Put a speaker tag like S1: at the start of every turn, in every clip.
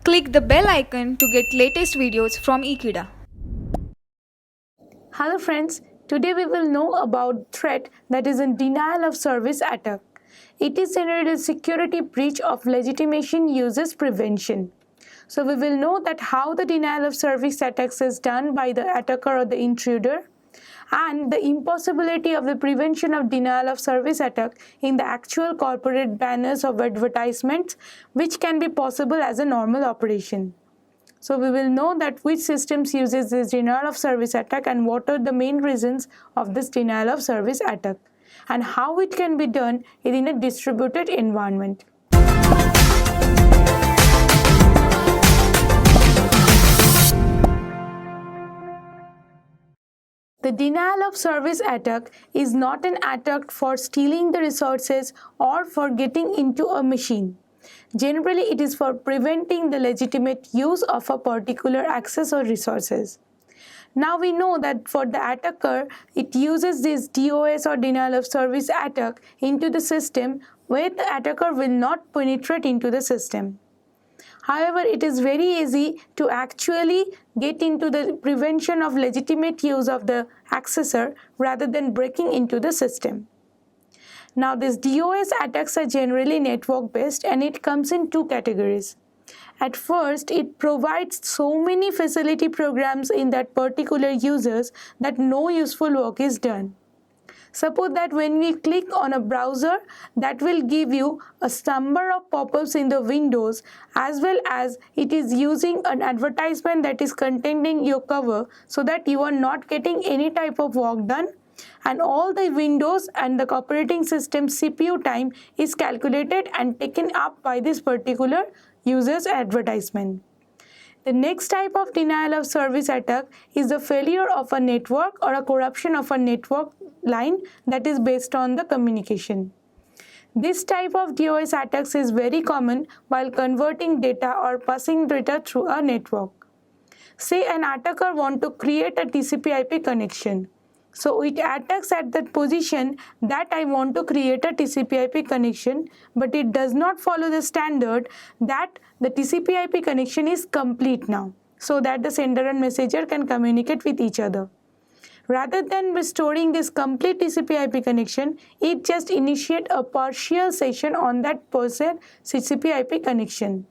S1: Click the bell icon to get latest videos from Ekeeda.
S2: Hello friends, today we will know about threat that is a denial of service attack. It is generally a security breach of legitimation uses prevention. So we will know that how the denial of service attacks is done by the attacker or the intruder, and the impossibility of the prevention of denial of service attack in the actual corporate banners of advertisements, which can be possible as a normal operation. So we will know that which systems uses this denial of service attack and what are the main reasons of this denial of service attack and how it can be done in a distributed environment. The denial of service attack is not an attack for stealing the resources or for getting into a machine. Generally, it is for preventing the legitimate use of a particular access or resources. Now we know that for the attacker, it uses this DOS or denial of service attack into the system where the attacker will not penetrate into the system. However, it is very easy to actually get into the prevention of legitimate use of the accessor rather than breaking into the system. Now, these DOS attacks are generally network-based and it comes in two categories. At first, it provides so many facility programs in that particular users that no useful work is done. Suppose that when we click on a browser, that will give you a number of pop-ups in the windows, as well as it is using an advertisement that is containing your cover so that you are not getting any type of work done, and all the windows and the operating system CPU time is calculated and taken up by this particular user's advertisement. The next type of denial of service attack is the failure of a network or a corruption of a network line that is based on the communication. This type of DOS attacks is very common while converting data or passing data through a network. Say an attacker wants to create a TCP/IP connection. So it attacks at that position that I want to create a TCP/IP connection, but it does not follow the standard that the TCP/IP connection is complete now, so that the sender and messenger can communicate with each other. Rather than restoring this complete TCP/IP connection, it just initiates a partial session on that person TCP/IP connection.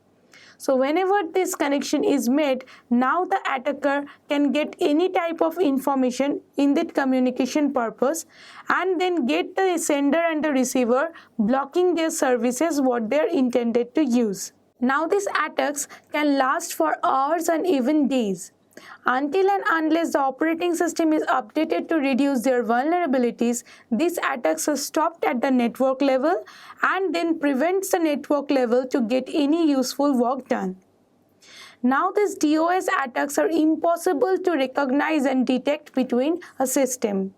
S2: So whenever this connection is made, now the attacker can get any type of information in that communication purpose and then get the sender and the receiver blocking their services what they are intended to use. Now these attacks can last for hours and even days. Until and unless the operating system is updated to reduce their vulnerabilities, these attacks are stopped at the network level and then prevents the network level to get any useful work done. Now these DOS attacks are impossible to recognize and detect between a system,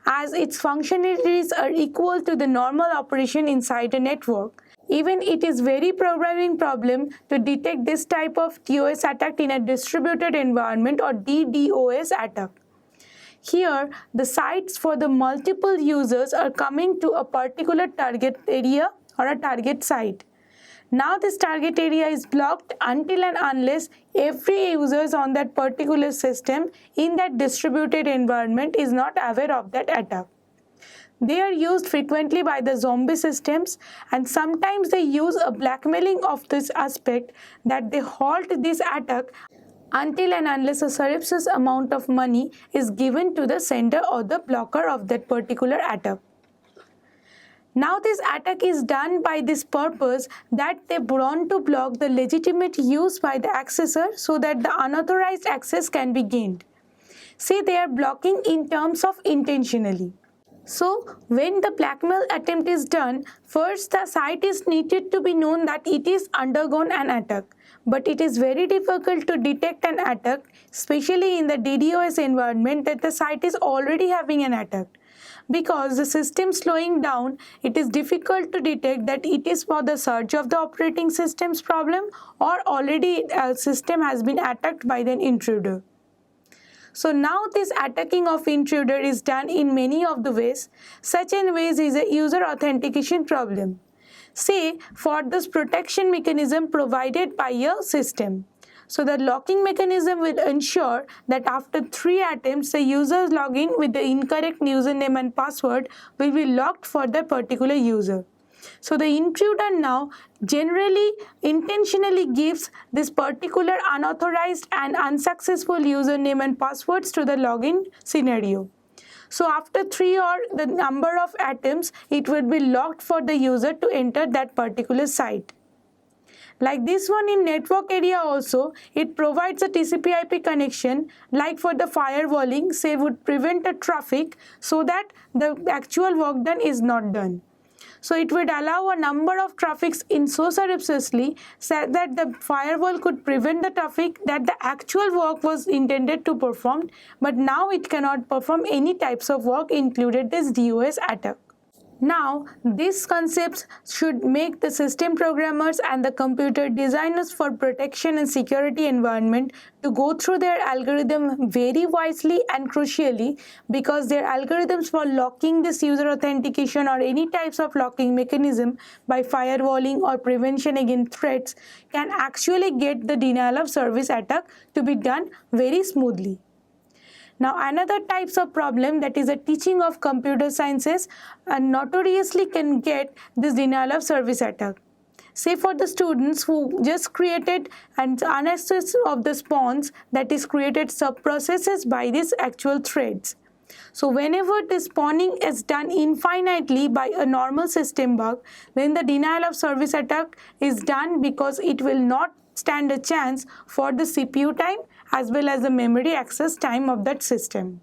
S2: as its functionalities are equal to the normal operation inside a network. Even it is very programming problem to detect this type of DOS attack in a distributed environment or DDoS attack. Here, the sites for the multiple users are coming to a particular target area or a target site. Now this target area is blocked until and unless every user on that particular system in that distributed environment is not aware of that attack. They are used frequently by the zombie systems, and sometimes they use a blackmailing of this aspect that they halt this attack until and unless a surreptitious amount of money is given to the sender or the blocker of that particular attack. Now this attack is done by this purpose that they want to block the legitimate use by the accessor so that the unauthorized access can be gained. See, they are blocking in terms of intentionally. So, when the blackmail attempt is done, first the site is needed to be known that it is undergone an attack. But it is very difficult to detect an attack, especially in the DDoS environment, that the site is already having an attack. Because the system slowing down, it is difficult to detect that it is for the surge of the operating system's problem or already a system has been attacked by an intruder. So now this attacking of intruder is done in many of the ways. Such an ways is a user authentication problem. say for this protection mechanism provided by a system. So the locking mechanism will ensure that after 3 attempts, the user's login with the incorrect username and password will be locked for the particular user. So the intruder now generally intentionally gives this particular unauthorized and unsuccessful username and passwords to the login scenario. So after 3 or the number of attempts, it will be locked for the user to enter that particular site. Like this one in network area also, it provides a TCP/IP connection like for the firewalling, say would prevent the traffic so that the actual work done is not done. So it would allow a number of traffics in so surreptitiously so that the firewall could prevent the traffic that the actual work was intended to perform, but now it cannot perform any types of work, included this DOS attack. Now, these concepts should make the system programmers and the computer designers for protection and security environment to go through their algorithm very wisely and crucially, because their algorithms for locking this user authentication or any types of locking mechanism by firewalling or prevention against threats can actually get the denial of service attack to be done very smoothly. Now another types of problem, that is a teaching of computer sciences, notoriously can get this denial of service attack. Say for the students who just created an unaccess of the spawns, that is created sub-processes by these actual threads. So whenever the spawning is done infinitely by a normal system bug, then the denial of service attack is done because it will not stand a chance for the CPU time as well as the memory access time of that system.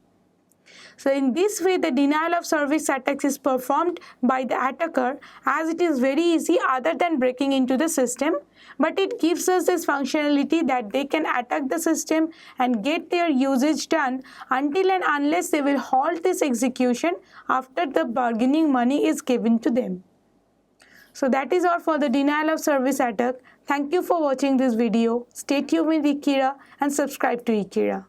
S2: So in this way, the denial of service attack is performed by the attacker, as it is very easy other than breaking into the system, but it gives us this functionality that they can attack the system and get their usage done until and unless they will halt this execution after the bargaining money is given to them. So that is all for the denial of service attack. Thank you for watching this video. Stay tuned with Ekeeda and subscribe to Ekeeda.